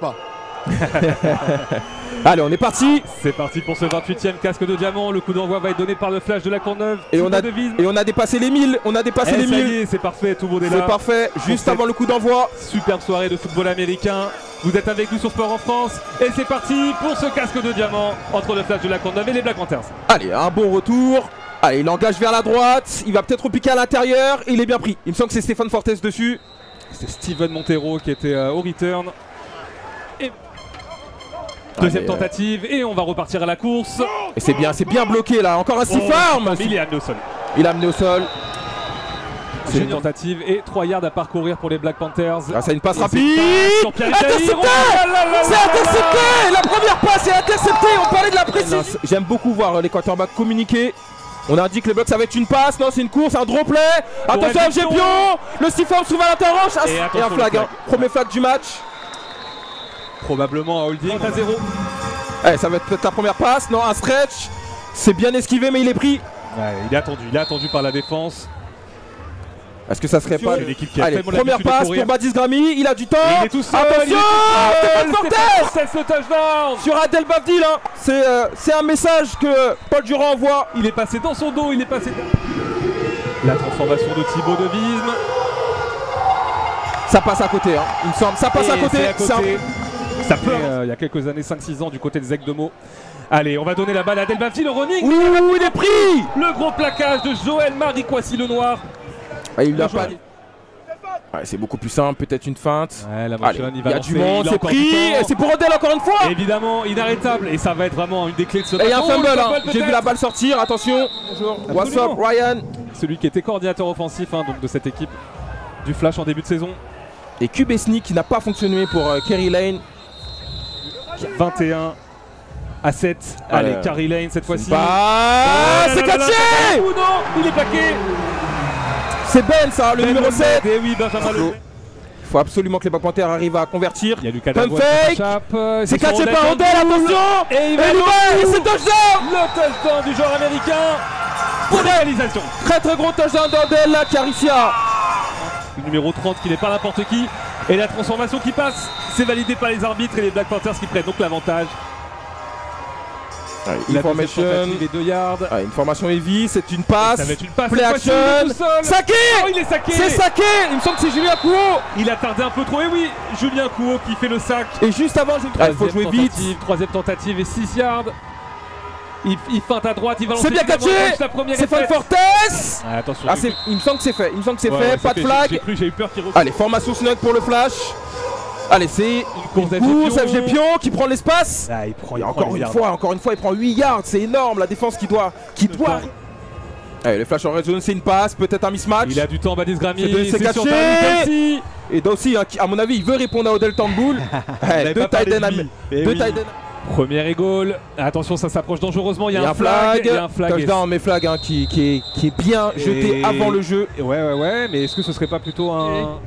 Pas. Allez, on est parti. C'est parti pour ce 28e casque de diamant. Le coup d'envoi va être donné par le flash de la Courneuve. Et on a dépassé les 1000. On a dépassé les 1000. C'est parfait, tout le monde est là. C'est parfait, juste avant le coup d'envoi. Superbe soirée de football américain. Vous êtes avec nous sur Sport en France. Et c'est parti pour ce casque de diamant entre le flash de la Courneuve et les Black Panthers. Allez, un bon retour. Allez, il engage vers la droite. Il va peut-être repiquer à l'intérieur. Il est bien pris. Il me semble que c'est Stéphane Fortes dessus. C'est Steven Montero qui était au return. Et deuxième tentative et on va repartir à la course. Et c'est bien bloqué là. Encore un stiff arm. Il est amené au sol. Il a amené au sol. C'est une tentative et 3 yards à parcourir pour les Black Panthers. Grâce à une passe rapide. Intercepté. C'est intercepté. La première passe est interceptée. On parlait de la précision. J'aime beaucoup voir les quarterbacks communiquer. On a dit que les blocs ça va être une passe, non c'est une course, un draw play. Attention FG Pion. Le stiff arm se trouve à l'interroche. Et un flag, premier flag du match. Probablement un holding à 0. Allez, ça va être peut-être la première passe, non un stretch. C'est bien esquivé mais il est pris. Ouais, il est attendu par la défense. Est-ce que ça serait pas l'équipe qui Allez, première passe pour Badis Gramy, il a du temps. Il est tout seul. Attention Stéphane Fortes le touchdown sur Adel Bavdil, hein. C'est un message que Paul Durand envoie. Il est passé dans son dos, il est passé. La transformation de Thibaut de Visme. Ça passe à côté, hein. Il me semble, ça passe à côté. Ça peut, il y a quelques années, 5-6 ans, du côté des Aigles de Meaux. Allez, on va donner la balle à Adel Bavdil, le running. Ouh, il est pris. Le gros plaquage de Joël Marie Coissy le Noir. Ah, il l'a pas. Ouais, c'est beaucoup plus simple, peut-être une feinte. Ouais, la motion, il y a du monde, c'est pris. Et c'est pour Odell encore une fois. Évidemment, inarrêtable. Et ça va être vraiment une des clés de ce match. Et il y a un fumble, hein. J'ai vu la balle sortir, attention. What's up, Ryan? Celui qui était coordinateur offensif donc de cette équipe du Flash en début de saison. Et QB qui n'a pas fonctionné pour Kerry Lane. 21 à 7. Allez, Kerry Lane cette fois-ci. C'est catché. Ou non, il est plaqué. C'est Ben ça, le numéro 7. Et oui, Benjamin Le. Il faut absolument que les Black Panthers arrivent à convertir. Il y a Lucas Pump fake. C'est catché par Odell, attention. Et c'est touchdown. Le touchdown du joueur américain. Pour réalisation. Très gros touchdown d'Odell là, Caricia. Le numéro 30 qui n'est pas n'importe qui. Et la transformation qui passe, c'est validé par les arbitres et les Black Panthers qui prennent donc l'avantage. Une formation et 2 yards. Une formation heavy, c'est une passe. Ça va être une passe. Play action. Saqué. Oh, il est saqué. C'est saqué. Il me semble que c'est Julien Couot. Il a tardé un peu trop. Et oui, Julien Couot qui fait le sac. Et juste avant, il faut jouer vite. Troisième tentative et 6 yards. Il feinte à droite, il va lancer. C'est bien catché. C'est Stéphane Fortes. Attention. Il me semble que c'est fait. Pas de flag. J'ai eu peur qu'il refuse. Allez, formation snug pour le flash. Allez, c'est une course FG Pion qui prend l'espace. Encore une fois, il prend 8 yards. C'est énorme la défense qui doit. Allez, le flash en red zone, c'est une passe, peut-être un mismatch. Il a du temps, Badis Gramy. C'est catché. Et Dossi, à mon avis, il veut répondre à Odell Turnbull. Deux tight ends. Premier et goal. Attention, ça s'approche dangereusement. Il y a un flag. Touchdown, mais flag qui est bien jeté avant le jeu. Ouais. Mais est-ce que ce serait pas plutôt un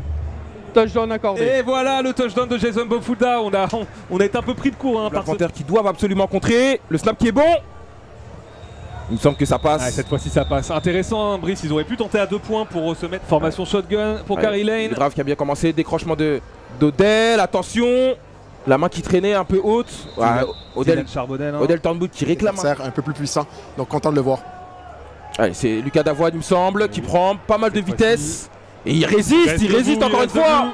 touchdown accordé? Et voilà le touchdown de Jason Bofuda. On a été un peu pris de court. Les Panthers qui doivent absolument contrer. Le snap qui est bon. Il me semble que ça passe. Cette fois-ci ça passe. Intéressant, hein, Brice. Ils auraient pu tenter à 2 points pour se mettre. Formation shotgun pour Kerry Lane. Le drive qui a bien commencé. Décrochement d'Odell. Attention. La main qui traînait un peu haute. Odell Turnbull qui réclame. Un peu plus puissant. Donc content de le voir. Allez, c'est Lucas Davoine, il me semble, qui prend pas mal de vitesse. Et il résiste encore une fois.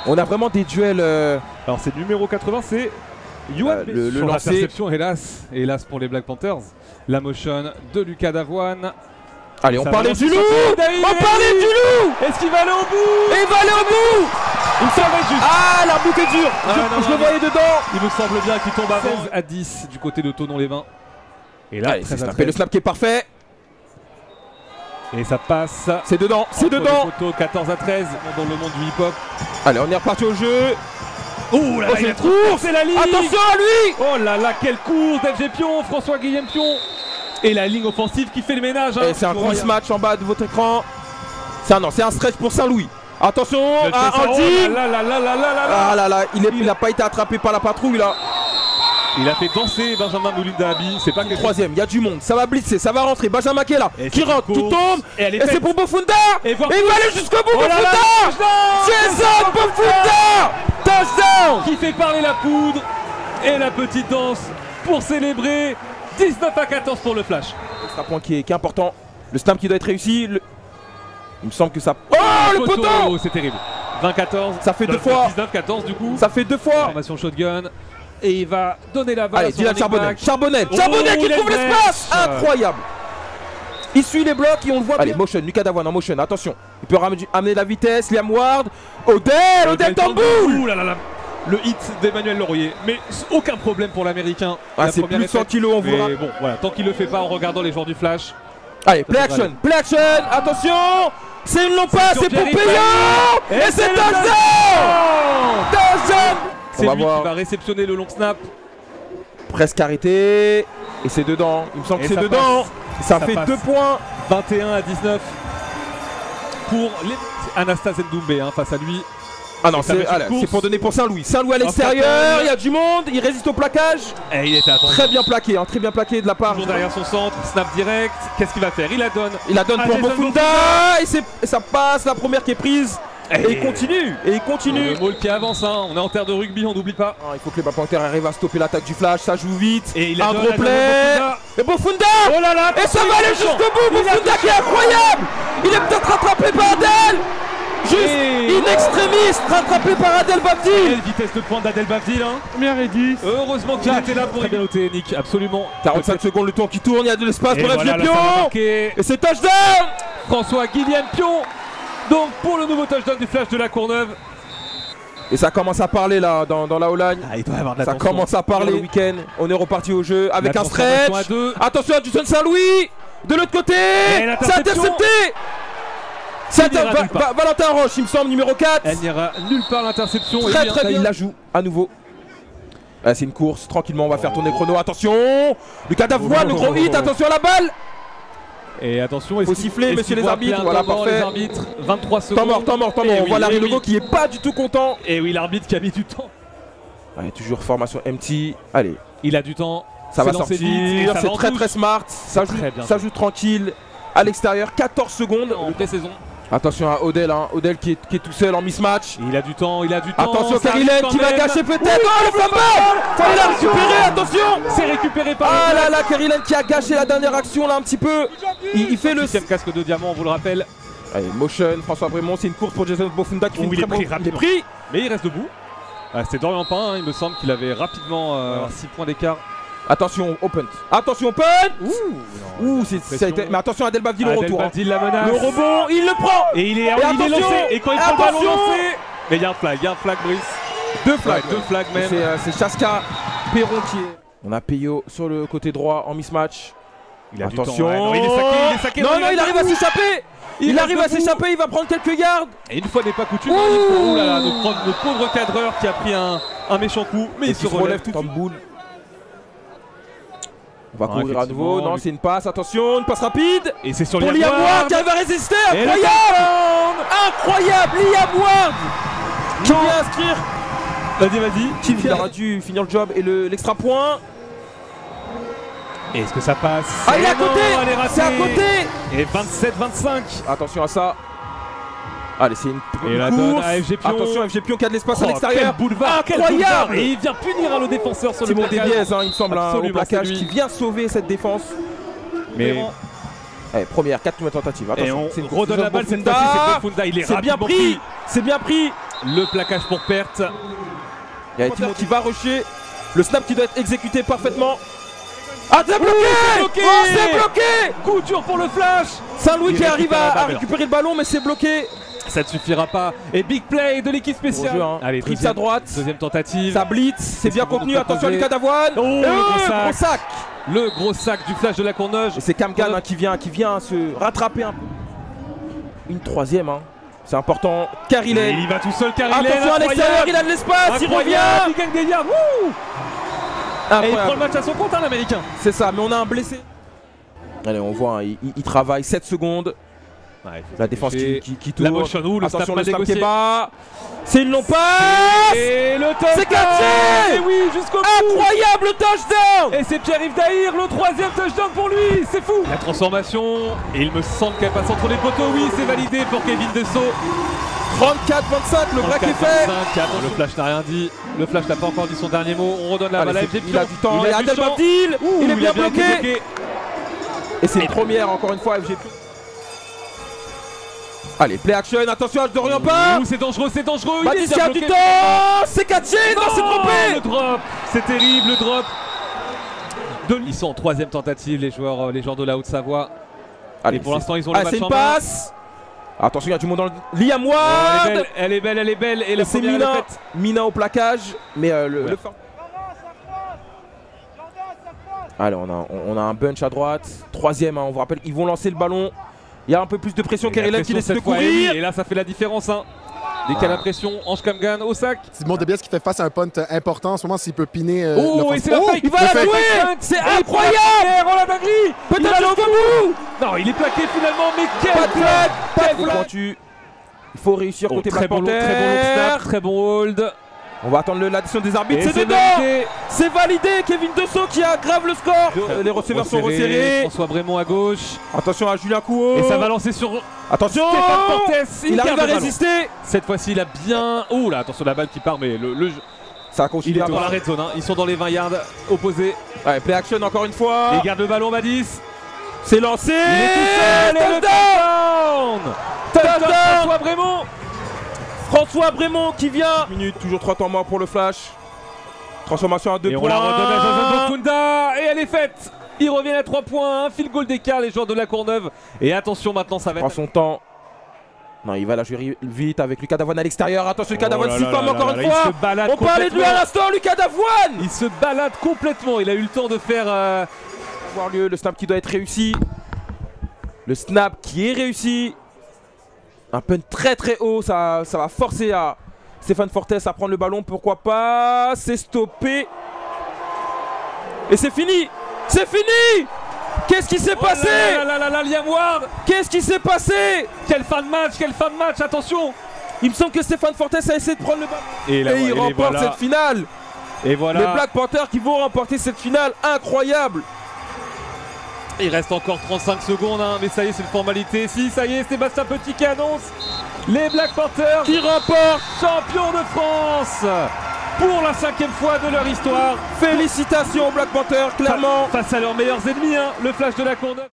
On a vraiment des duels. Alors c'est numéro 80, c'est Yoann le sur lancer. La perception, hélas pour les Black Panthers. La motion de Lucas Davoine. Allez, on parlait du loup. Est-ce qu'il va aller au bout? Et il va aller au bout. Il me semble juste. Ah, l'arbitre est dur. Je le voyais dedans. Il me semble bien qu'il tombe à 16 à 10 du côté de Thonon-les-Bains. Et là, le snap qui est parfait. Et ça passe. C'est dedans. 14 à 13 dans le monde du hip-hop. Allez, on est reparti au jeu. Oh là là, il a trop c'est la ligne. Attention à lui. Oh là là, quelle course d'FG Pion, François Guillaume Pion. Et la ligne offensive qui fait le ménage. Et c'est un cross match en bas de votre écran. C'est un stretch pour Saint-Louis. Attention, un holding. Ah là là, il n'a pas été attrapé par la patrouille là. Il a fait danser Benjamin Moulin-Dahabi. C'est pas que troisième, il y a du monde, ça va blitzer, ça va rentrer. Benjamin qui est là, qui rentre, tout tombe. Et c'est pour Bofunda. Et il va aller jusqu'au bout, Bofunda. Jason Bofunda. Touchdown qui fait parler la poudre et la petite danse pour célébrer. 19-14 pour le flash. C'est un point qui est important. Le snap qui doit être réussi. Il me semble que ça... Oh, le poteau. Oh, c'est terrible. 20-14. Ça fait deux fois. 19-14 du coup. Ça fait deux fois. Formation shotgun. Et il va donner la balle. Allez, à son Dylan running Charbonnet. back. Charbonnet qui il trouve est l'espace. bête. Incroyable. Il suit les blocs et on le voit. Allez, motion. Lucas Davoine en motion. Attention. Il peut amener la vitesse. Liam Ward. Odell Tambou. Ouh là là là. Le hit d'Emmanuel Laurier. Mais aucun problème pour l'américain. Ah, c'est plus de 100 kilos, on vous rappelle. Bon, voilà. Tant qu'il le fait pas en regardant les joueurs du flash. Allez, play action. Attention. C'est une passe, c'est pour Payon. Et c'est touchdown. C'est lui qui va réceptionner le long snap. Presque arrêté. Et c'est dedans. Il me semble que c'est dedans. Ça fait 2 points. 21-19 pour Anastase Ndoumbe face à lui. Ah non, c'est pour donner pour Saint-Louis. Saint-Louis à l'extérieur, il y a du monde, il résiste au plaquage. Et il était attendu. Très bien plaqué de la part. Toujours derrière son centre, snap direct. Qu'est-ce qu'il va faire? Il la donne pour Bofunda. Et ça passe, la première qui est prise. Et il continue. Le ball qui avance, hein. On est en terre de rugby, on n'oublie pas. Il faut que les Panthers arrivent à stopper l'attaque du flash, ça joue vite. Et il a un gros play. Et Bofunda. Oh là là. Et ça va aller jusqu'au bout. Bofunda qui est incroyable. Il est peut-être rattrapé par Adel. Juste in extremis, rattrapé par Adel Babdil. Quelle vitesse de pointe d'Adel Babdil, hein. Première et 10. Heureusement qu'il était là pour très bien noter, Nick, absolument. 45 secondes, le tour qui tourne, il y a de l'espace pour voilà, Pion. Et c'est touchdown. François Guillaume Pion. Donc pour le nouveau touchdown du flash de la Courneuve. Et ça commence à parler là dans la O-line. Il doit y avoir de ça commence à parler le week-end. On est reparti au jeu avec un stretch. Attention à Justin Saint-Louis. De l'autre côté. C'est intercepté. Valentin Roche, il me semble, numéro 4. Elle n'ira nulle part l'interception. Très bien. Il la joue à nouveau. C'est une course, tranquillement on va faire tourner le chrono. Attention. Lucas Davoine, le gros hit, attention à la balle. Et attention, il faut siffler, messieurs les arbitres. Voilà, parfait. Les arbitres, 23 secondes. Temps mort. On voit Larry Legault qui est pas du tout content. Et oui, l'arbitre qui a mis du temps. Allez, toujours formation empty. Allez. Il a du temps. Ça va sortir. C'est très smart. Ça joue tranquille. À l'extérieur, 14 secondes. En pré-saison. Attention à Odell, Odell qui est tout seul en mismatch. Il a du temps. Attention Kerry Lane qui va gâcher peut-être. Oh, le fumble. Il a récupéré, attention. C'est récupéré par Ah là là, Kerry Lane qui a gâché la dernière action là un petit peu. Il fait le 6ème casque de diamant, on vous le rappelle. Allez, motion, François Brémond, c'est une course pour Jason Bofunda qui il est pris. Mais il reste debout. C'était Dorian Pain, il me semble qu'il avait rapidement 6 points d'écart. Attention, open. Ça a été... Mais attention à Adel Babdil au retour. La menace. Le rebond, il le prend. Et il est lancé. Et quand il prend le ballon lancé. Mais il y a un flag, Brice. Deux flags même. C'est Chaska Perron qui est. On a Peyo sur le côté droit en mismatch. Attention. Non, il est saqué. Non, il arrive à s'échapper. Il arrive à s'échapper, il va prendre quelques yards. Et une fois n'est pas coutume, notre pauvre cadreur qui a pris un méchant coup. Mais il se relève tout de suite. On va courir à nouveau, non c'est une passe, attention, une passe rapide. Et c'est sur Liam Ward qui arrive à résister, incroyable Liam Ward qui vient inscrire. Vas-y. Il aura dû finir le job et l'extra point. Et est-ce que ça passe? Il est à côté. C'est à côté. Et 27-25. Attention à ça. Allez, c'est une course. Attention, FG Pion qui a de l'espace à l'extérieur. Quel boulevard. Et il vient punir le défenseur sur le plaquage. Simon Desbiez, il me semble, au plaquage qui vient sauver cette défense. Mais allez, première, 4 tentatives. Attention, et on redonne la balle cette fois-ci, c'est Bofunda. Il est rapidement pris. C'est bien pris. Le plaquage pour perte. Il y a Timo qui va rusher. Le snap qui doit être exécuté parfaitement. C'est bloqué. C'est bloqué. Coup dur pour le flash. Saint-Louis qui arrive à récupérer le ballon, mais c'est bloqué. Ça ne suffira pas. Et big play de l'équipe spéciale. Allez, trips à droite. Deuxième tentative. Ça blitz. C'est bien contenu. Attention à Lucas Davoine. Gros sac. Le gros sac du flash de la Courneuve. Et c'est Kamgan qui vient se rattraper un peu. Une troisième. C'est important. Kerry Lane. Il va tout seul, Kerry Lane. Attention à l'extérieur. Il a de l'espace. Il revient. Il gagne des yards. Et il prend le match à son compte, l'américain. C'est ça, mais on a un blessé. Allez, on voit, il travaille 7 secondes. La défense qui tourne. La motion, le attention, le snap qui est bas. C'est une long passe. Et le touchdown. C'est catché. Et oui, jusqu'au bout. Incroyable touchdown. Et c'est Pierre-Yves Dahir, le 3ème touchdown pour lui. C'est fou. La transformation. Et il me semble qu'elle passe entre les poteaux. Oui, c'est validé pour Kevin Dessau. 34-25, le break est fait. Le flash n'a rien dit. Le flash n'a pas encore dit son dernier mot. On redonne la balle à FG Pion. Il a du temps. Il a du champ. Il est bien été bloqué. Et c'est une première, encore une fois, FG Pion. Allez, play action, attention à Dorian pas. C'est dangereux, c'est dangereux. Baptiste, il y a du temps. C'est Cathy. Non, c'est trompé. Le drop, c'est terrible, le drop. Ils sont en troisième tentative, les joueurs de la Haute-Savoie. Et pour l'instant, ils ont le match en main. C'est une passe. Attention, il y a du monde dans le... Liam Ward. Elle est belle. Et la c'est première, Mina. elle est faite. Mina au plaquage. Mais le... Allez, on a un bunch à droite. Troisième, hein, on vous rappelle, ils vont lancer le ballon. Il y a un peu plus de pression. Kerrylen qui décide de courir. Et là, ça fait la différence. Hein. Dès qu'il y a la pression, Ange Kamgan au sac. Simon Debias qui fait face à un punt important en ce moment, s'il peut piner. Et c'est la fake. Il va la jouer. C'est incroyable. Oh la dinguerie. Peut-être jusqu'au bout. Non, il est plaqué finalement, mais quel plaque. Il faut réussir côté Black Panther. Très bon long snap, très bon hold. On va attendre l'addition des arbitres. C'est dedans. C'est validé. Kevin Dessau qui aggrave le score. Les receveurs sont resserrés. François Brémond à gauche. Attention à Julien Couot. Et ça va lancer sur... Attention. Stéphane Fortes. Il arrive à résister. Cette fois-ci, il a bien... Oh là, attention la balle qui part, mais le jeu... Ça continue. Il est dans la red zone. Hein. Ils sont dans les 20 yards opposés. Ouais, play action encore une fois. Il garde le ballon, Badis. C'est lancé. Il est tout seul. Touchdown. François Brémond. François Brémond qui vient. Minute, toujours 3 temps morts pour le flash. Transformation à 2 points. Et on la redonne à Jason Bokunda. Et elle est faite. Il revient à 3 points. Un field goal d'écart, les joueurs de la Courneuve. Et attention, maintenant ça va être... Prend son temps. Non, il va la jouer vite avec Lucas Davoine à l'extérieur. Attention, Lucas Davoine s'y forme encore une fois. On parlait de lui à l'instant, Lucas Davoine. Il se balade complètement. Il a eu le temps de faire... Avoir lieu, le snap qui doit être réussi. Le snap qui est réussi. Un punt très très haut, ça va forcer à Stéphane Fortes à prendre le ballon, pourquoi pas. C'est stoppé. Et c'est fini. C'est fini. Qu'est-ce qui s'est passé? Liam Ward. Qu'est-ce qui s'est passé? Quelle fin de match, attention. Il me semble que Stéphane Fortes a essayé de prendre le ballon. Et il remporte cette finale. Et voilà. Les Black Panthers qui vont remporter cette finale, incroyable. Il reste encore 35 secondes, hein, mais ça y est, c'est une formalité. Si, ça y est, Sébastien Petit qui annonce les Black Panthers qui remportent champion de France pour la 5e fois de leur histoire. Félicitations aux Black Panthers, clairement. Face à leurs meilleurs ennemis, hein, le Flash de la Courneuve.